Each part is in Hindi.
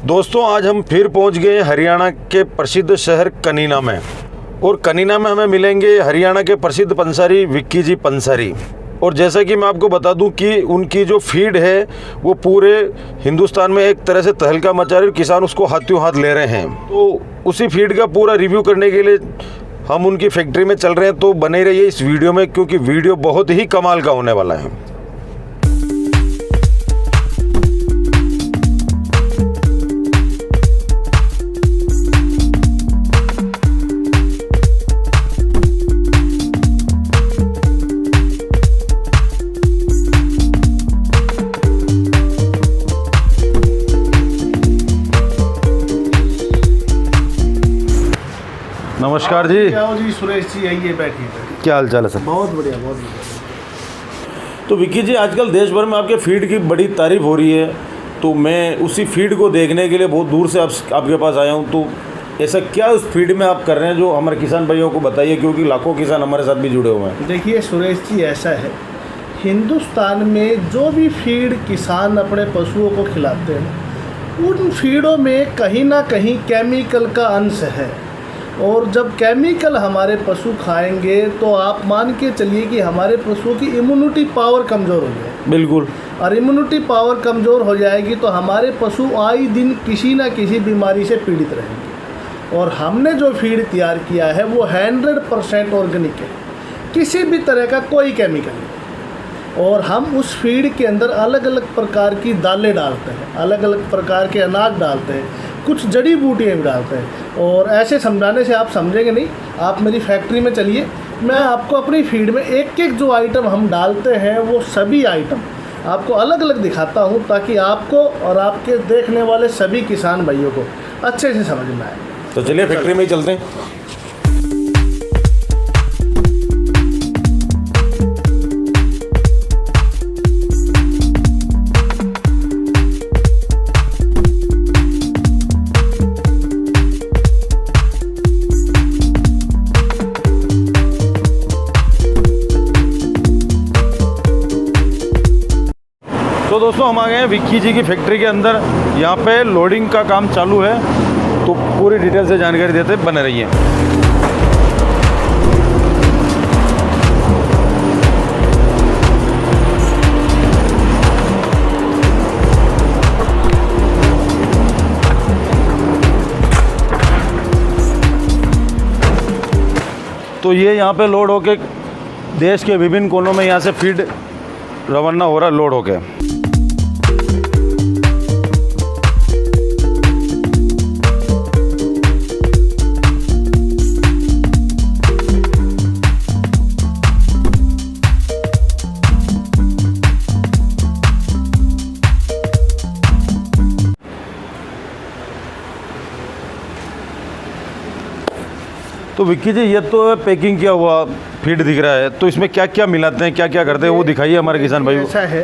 दोस्तों आज हम फिर पहुंच गए हरियाणा के प्रसिद्ध शहर कनीना में, और कनीना में हमें मिलेंगे हरियाणा के प्रसिद्ध पंसारी विक्की जी पंसारी। और जैसा कि मैं आपको बता दूं कि उनकी जो फीड है वो पूरे हिंदुस्तान में एक तरह से तहलका मचा रही है, किसान उसको हाथों हाथ ले रहे हैं। तो उसी फीड का पूरा रिव्यू करने के लिए हम उनकी फैक्ट्री में चल रहे हैं, तो बने रहिए इस वीडियो में क्योंकि वीडियो बहुत ही कमाल का होने वाला है। नमस्कार जी। क्या हो जी सुरेश जी, आइए बैठिए। क्या हाल चाल है सर? बहुत बढ़िया बहुत बढ़िया। तो विक्की जी आजकल देश भर में आपके फीड की बड़ी तारीफ हो रही है, तो मैं उसी फीड को देखने के लिए बहुत दूर से आपके पास आया हूँ। तो ऐसा क्या उस फीड में आप कर रहे हैं जो हमारे किसान भाइयों को बताइए, क्योंकि लाखों किसान हमारे साथ भी जुड़े हुए हैं। देखिए सुरेश जी, ऐसा है हिंदुस्तान में जो भी फीड किसान अपने पशुओं को खिलाते हैं उन फीडों में कहीं ना कहीं केमिकल का अंश है, और जब केमिकल हमारे पशु खाएंगे तो आप मान के चलिए कि हमारे पशुओं की इम्यूनिटी पावर कमज़ोर हो जाएगी। बिल्कुल। और इम्यूनिटी पावर कमज़ोर हो जाएगी तो हमारे पशु आए दिन किसी न किसी बीमारी से पीड़ित रहेंगे। और हमने जो फीड तैयार किया है वो 100% ऑर्गेनिक है, किसी भी तरह का कोई केमिकल नहीं। और हम उस फीड के अंदर अलग अलग प्रकार की दालें डालते हैं, अलग अलग प्रकार के अनाज डालते हैं, कुछ जड़ी बूटियाँ भी डालते हैं। और ऐसे समझाने से आप समझेंगे नहीं, आप मेरी फैक्ट्री में चलिए, मैं आपको अपनी फीड में एक एक जो आइटम हम डालते हैं वो सभी आइटम आपको अलग अलग दिखाता हूँ, ताकि आपको और आपके देखने वाले सभी किसान भाइयों को अच्छे से समझ में आए। तो चलिए फैक्ट्री में ही चलते हैं। तो दोस्तों हम आ गए हैं विक्की जी की फैक्ट्री के अंदर। यहाँ पे लोडिंग का काम चालू है, तो पूरी डिटेल से जानकारी देते बने रहिए। तो ये यहाँ पे लोड होके देश के विभिन्न कोनों में यहाँ से फीड रवाना हो रहा है, लोड होके। तो विक्की जी ये तो पैकिंग किया हुआ फीड दिख रहा है, तो इसमें क्या क्या मिलाते हैं, क्या क्या करते हैं, वो दिखाइए हमारे किसान भाई। ऐसा है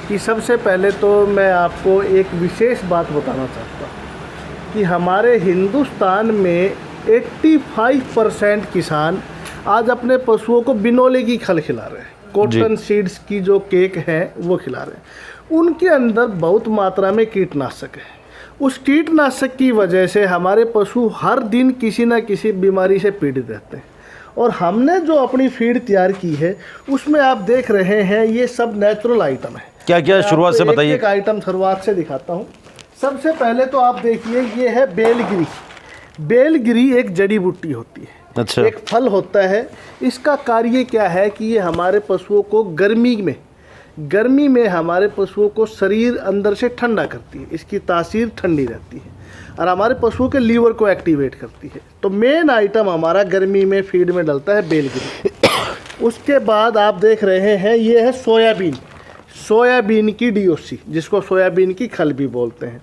कि सबसे पहले तो मैं आपको एक विशेष बात बताना चाहता हूँ कि हमारे हिंदुस्तान में 85% किसान आज अपने पशुओं को बिनोले की खल खिला रहे हैं, कॉटन सीड्स की जो केक है वो खिला रहे हैं। उनके अंदर बहुत मात्रा में कीटनाशक है। उस कीटनाशक की वजह से हमारे पशु हर दिन किसी न किसी बीमारी से पीड़ित रहते हैं। और हमने जो अपनी फीड तैयार की है उसमें आप देख रहे हैं ये सब नेचुरल आइटम है। क्या क्या शुरुआत से बताइए। एक आइटम शुरुआत से दिखाता हूँ। सबसे पहले तो आप देखिए ये है बेलगिरी। बेलगिरी एक जड़ी बूटी होती है। अच्छा। एक फल होता है। इसका कार्य क्या है कि ये हमारे पशुओं को गर्मी में हमारे पशुओं को शरीर अंदर से ठंडा करती है, इसकी तासीर ठंडी रहती है और हमारे पशुओं के लीवर को एक्टिवेट करती है। तो मेन आइटम हमारा गर्मी में फीड में डलता है बेलगिरी। उसके बाद आप देख रहे हैं ये है सोयाबीन की डीओसी, जिसको सोयाबीन की खल भी बोलते हैं।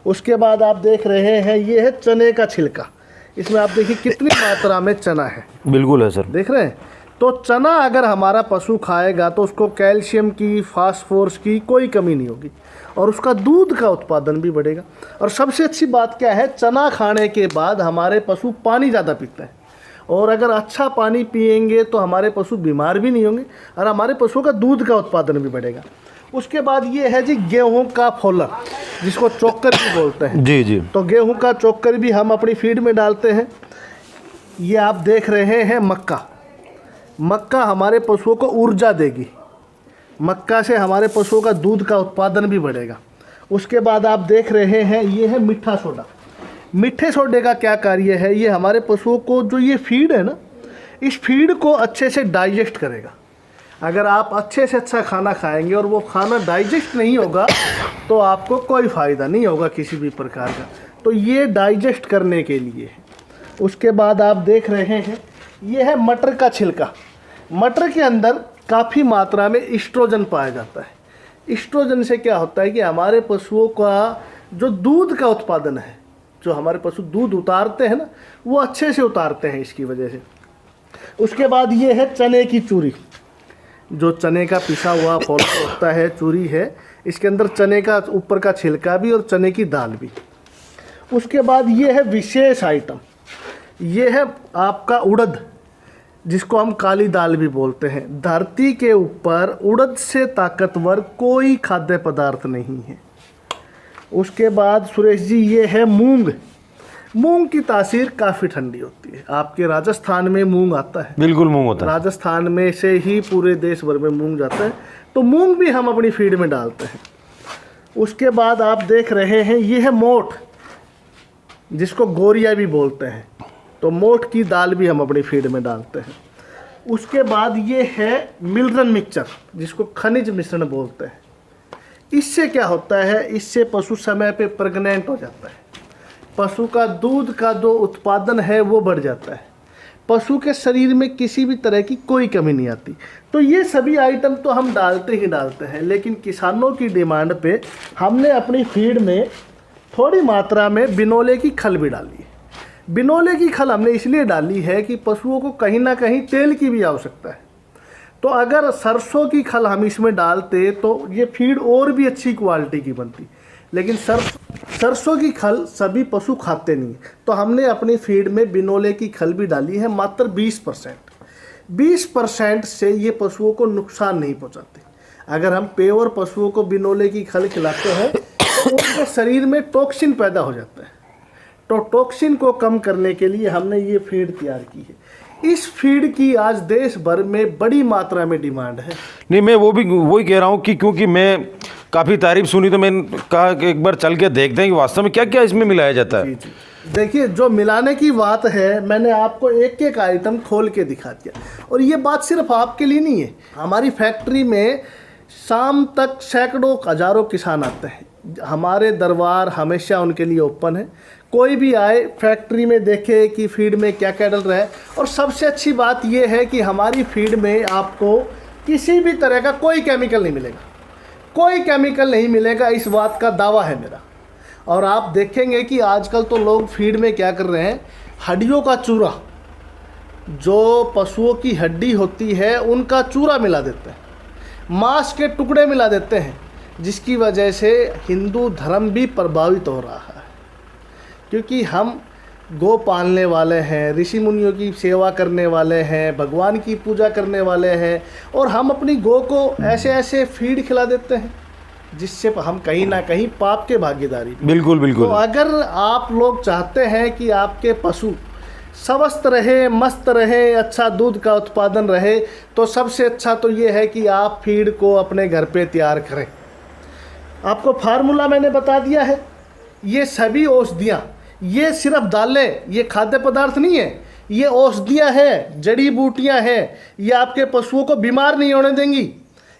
उसके बाद आप देख रहे हैं ये है चने का छिलका। इसमें आप देखिए कितनी मात्रा में चना है। बिल्कुल है सर, देख रहे हैं। तो चना अगर हमारा पशु खाएगा तो उसको कैल्शियम की, फास्फोरस की कोई कमी नहीं होगी और उसका दूध का उत्पादन भी बढ़ेगा। और सबसे अच्छी बात क्या है, चना खाने के बाद हमारे पशु पानी ज़्यादा पीते हैं और अगर अच्छा पानी पिएंगे तो हमारे पशु बीमार भी नहीं होंगे और हमारे पशुओं का दूध का उत्पादन भी बढ़ेगा। उसके बाद ये है जी गेहूं का फोलर, जिसको चोकर भी बोलते हैं। जी जी। तो गेहूं का चोकर भी हम अपनी फीड में डालते हैं। ये आप देख रहे हैं मक्का। मक्का हमारे पशुओं को ऊर्जा देगी। मक्का से हमारे पशुओं का दूध का उत्पादन भी बढ़ेगा। उसके बाद आप देख रहे हैं ये है मीठा सोडा। मीठे सोडे का क्या कार्य है? ये हमारे पशुओं को जो ये फीड है ना, इस फीड को अच्छे से डाइजेस्ट करेगा। अगर आप अच्छे से अच्छा खाना खाएंगे और वो खाना डाइजेस्ट नहीं होगा तो आपको कोई फ़ायदा नहीं होगा किसी भी प्रकार का। तो ये डाइजेस्ट करने के लिए है। उसके बाद आप देख रहे हैं ये है मटर का छिलका। मटर के अंदर काफ़ी मात्रा में ईस्ट्रोजन पाया जाता है। ईस्ट्रोजन से क्या होता है कि हमारे पशुओं का जो दूध का उत्पादन है, जो हमारे पशु दूध उतारते हैं ना, वो अच्छे से उतारते हैं इसकी वजह से। उसके बाद ये है चने की चूरी। जो चने का पिसा हुआ फल होता है, चूरी है, इसके अंदर चने का ऊपर का छिलका भी और चने की दाल भी। उसके बाद ये है विशेष आइटम, ये है आपका उड़द, जिसको हम काली दाल भी बोलते हैं। धरती के ऊपर उड़द से ताकतवर कोई खाद्य पदार्थ नहीं है। उसके बाद सुरेश जी ये है मूंग। मूंग की तासीर काफ़ी ठंडी होती है। आपके राजस्थान में मूंग आता है। बिल्कुल मूंग होता है। राजस्थान में से ही पूरे देश भर में मूंग जाता है। तो मूंग भी हम अपनी फीड में डालते हैं। उसके बाद आप देख रहे हैं ये है मोठ, जिसको गोरिया भी बोलते हैं। तो मोठ की दाल भी हम अपनी फीड में डालते हैं। उसके बाद ये है मिल्टन मिक्सचर, जिसको खनिज मिश्रण बोलते हैं। इससे क्या होता है? इससे पशु समय पे प्रेग्नेंट हो जाता है। पशु का दूध का जो उत्पादन है वो बढ़ जाता है। पशु के शरीर में किसी भी तरह की कोई कमी नहीं आती। तो ये सभी आइटम तो हम डालते ही डालते हैं, लेकिन किसानों की डिमांड पे हमने अपनी फीड में थोड़ी मात्रा में बिनोले की खल भी डाली है। बिनोले की खल हमने इसलिए डाली है कि पशुओं को कहीं ना कहीं तेल की भी आवश्यकता है। तो अगर सरसों की खल हम इसमें डालते तो ये फीड और भी अच्छी क्वालिटी की बनती। लेकिन सरसों की खल सभी पशु खाते नहीं, तो हमने अपनी फीड में बिनोले की खल भी डाली है, मात्र 20%। 20% से ये पशुओं को नुकसान नहीं पहुंचाते। अगर हम प्योर पशुओं को बिनोले की खल खिलाते हैं तो उनके शरीर में टॉक्सिन पैदा हो जाता है। तो टॉक्सिन को कम करने के लिए हमने ये फीड तैयार की है। इस फीड की आज देश भर में बड़ी मात्रा में डिमांड है। नहीं, मैं वही कह रहा हूँ कि क्योंकि मैं काफ़ी तारीफ सुनी तो मैंने कहा कि एक बार चल के देखते हैं कि वास्तव में क्या क्या इसमें मिलाया जाता है। जी। देखिए, जो मिलाने की बात है, मैंने आपको एक एक आइटम खोल के दिखा दिया। और ये बात सिर्फ आपके लिए नहीं है। हमारी फैक्ट्री में शाम तक सैकड़ों हजारों किसान आते हैं। हमारे दरबार हमेशा उनके लिए ओपन है। कोई भी आए, फैक्ट्री में देखे कि फीड में क्या क्या डल रहा है। और सबसे अच्छी बात यह है कि हमारी फीड में आपको किसी भी तरह का कोई केमिकल नहीं मिलेगा। कोई केमिकल नहीं मिलेगा, इस बात का दावा है मेरा। और आप देखेंगे कि आजकल तो लोग फीड में क्या कर रहे हैं, हड्डियों का चूरा, जो पशुओं की हड्डी होती है उनका चूरा मिला देते हैं, मांस के टुकड़े मिला देते हैं, जिसकी वजह से हिंदू धर्म भी प्रभावित हो रहा है। क्योंकि हम गौ पालने वाले हैं, ऋषि मुनियों की सेवा करने वाले हैं, भगवान की पूजा करने वाले हैं, और हम अपनी गौ को ऐसे ऐसे फीड खिला देते हैं जिससे हम कहीं ना कहीं पाप के भागीदारी। बिल्कुल बिल्कुल। तो अगर आप लोग चाहते हैं कि आपके पशु स्वस्थ रहे, मस्त रहे, अच्छा दूध का उत्पादन रहे, तो सबसे अच्छा तो ये है कि आप फीड को अपने घर पे तैयार करें। आपको फार्मूला मैंने बता दिया है। ये सभी औषधियाँ, ये सिर्फ दालें, ये खाद्य पदार्थ नहीं है, ये औषधियाँ हैं, जड़ी बूटियाँ हैं। ये आपके पशुओं को बीमार नहीं होने देंगी,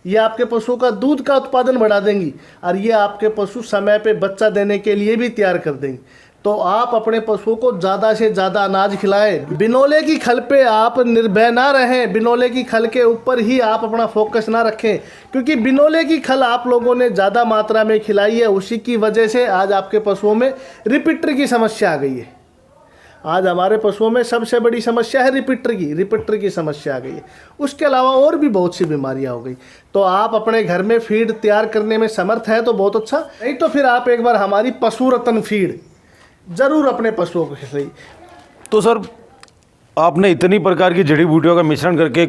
ये आपके पशुओं का दूध का उत्पादन बढ़ा देंगी, और ये आपके पशु समय पे बच्चा देने के लिए भी तैयार कर देंगी। तो आप अपने पशुओं को ज़्यादा से ज़्यादा अनाज खिलाएं। बिनोले की खल पे आप निर्भय ना रहें, बिनोले की खल के ऊपर ही आप अपना फोकस ना रखें, क्योंकि बिनोले की खल आप लोगों ने ज़्यादा मात्रा में खिलाई है, उसी की वजह से आज आपके पशुओं में रिपीटर की समस्या आ गई है। आज हमारे पशुओं में सबसे बड़ी समस्या है रिपीटर की समस्या आ गई है। उसके अलावा और भी बहुत सी बीमारियां हो गई। तो आप अपने घर में फीड तैयार करने में समर्थ है तो बहुत अच्छा, नहीं तो फिर आप एक बार हमारी पशु रत्न फीड ज़रूर अपने पशुओं को खिलाइए। तो सर, आपने इतनी प्रकार की जड़ी बूटियों का मिश्रण करके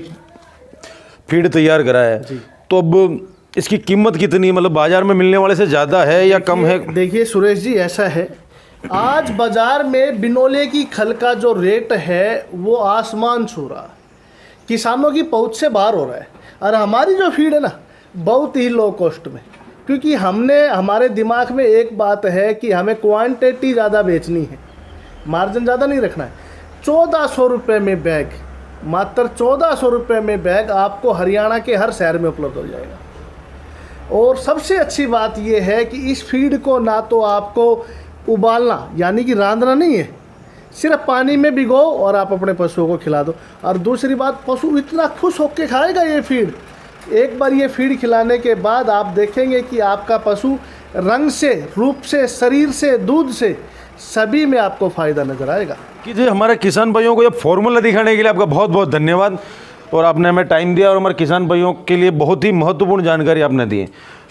फीड तैयार करा है, तो अब इसकी कीमत कितनी, मतलब बाजार में मिलने वाले से ज़्यादा है या कम है? देखिए सुरेश जी, ऐसा है, आज बाजार में बिनोले की खल का जो रेट है वो आसमान छू रहा है, किसानों की पहुंच से बाहर हो रहा है। और हमारी जो फीड है ना, बहुत ही लो कॉस्ट में, क्योंकि हमारे दिमाग में एक बात है कि हमें क्वांटिटी ज़्यादा बेचनी है, मार्जिन ज़्यादा नहीं रखना है। 1400 रुपये में बैग, मात्र 1400 रुपये में बैग आपको हरियाणा के हर शहर में उपलब्ध हो जाएगा। और सबसे अच्छी बात यह है कि इस फीड को ना तो आपको उबालना यानी कि रांधना नहीं है, सिर्फ पानी में भिगो और आप अपने पशुओं को खिला दो। और दूसरी बात, पशु इतना खुश होकर खाएगा ये फीड। एक बार ये फीड खिलाने के बाद आप देखेंगे कि आपका पशु रंग से, रूप से, शरीर से, दूध से, सभी में आपको फ़ायदा नज़र आएगा। कि जी हमारे किसान भाइयों को ये फॉर्मूला दिखाने के लिए आपका बहुत बहुत धन्यवाद, और आपने हमें टाइम दिया और हमारे किसान भाइयों के लिए बहुत ही महत्वपूर्ण जानकारी आपने दी।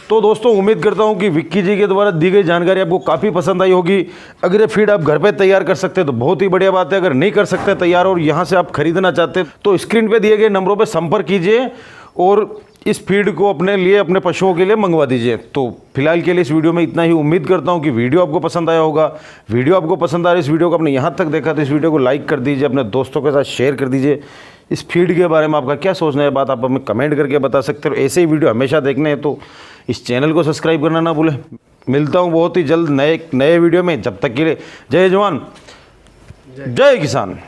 तो दोस्तों, उम्मीद करता हूं कि विक्की जी के द्वारा दी गई जानकारी आपको काफ़ी पसंद आई होगी। अगर ये फीड आप घर पे तैयार कर सकते हैं तो बहुत ही बढ़िया बात है। अगर नहीं कर सकते तैयार और यहाँ से आप खरीदना चाहते हैं तो स्क्रीन पे दिए गए नंबरों पे संपर्क कीजिए और इस फीड को अपने लिए, अपने पशुओं के लिए मंगवा दीजिए। तो फिलहाल के लिए इस वीडियो में इतना ही। उम्मीद करता हूँ कि वीडियो आपको पसंद आया होगा। वीडियो आपको पसंद आ रहा है, इस वीडियो को आपने यहाँ तक देखा तो इस वीडियो को लाइक कर दीजिए, अपने दोस्तों के साथ शेयर कर दीजिए। इस फीड के बारे में आपका क्या सोचना है, बात आप हमें कमेंट करके बता सकते हो। ऐसे ही वीडियो हमेशा देखने हैं तो इस चैनल को सब्सक्राइब करना ना भूलें। मिलता हूँ बहुत ही जल्द नए वीडियो में। जब तक के लिए जय जवान जय किसान।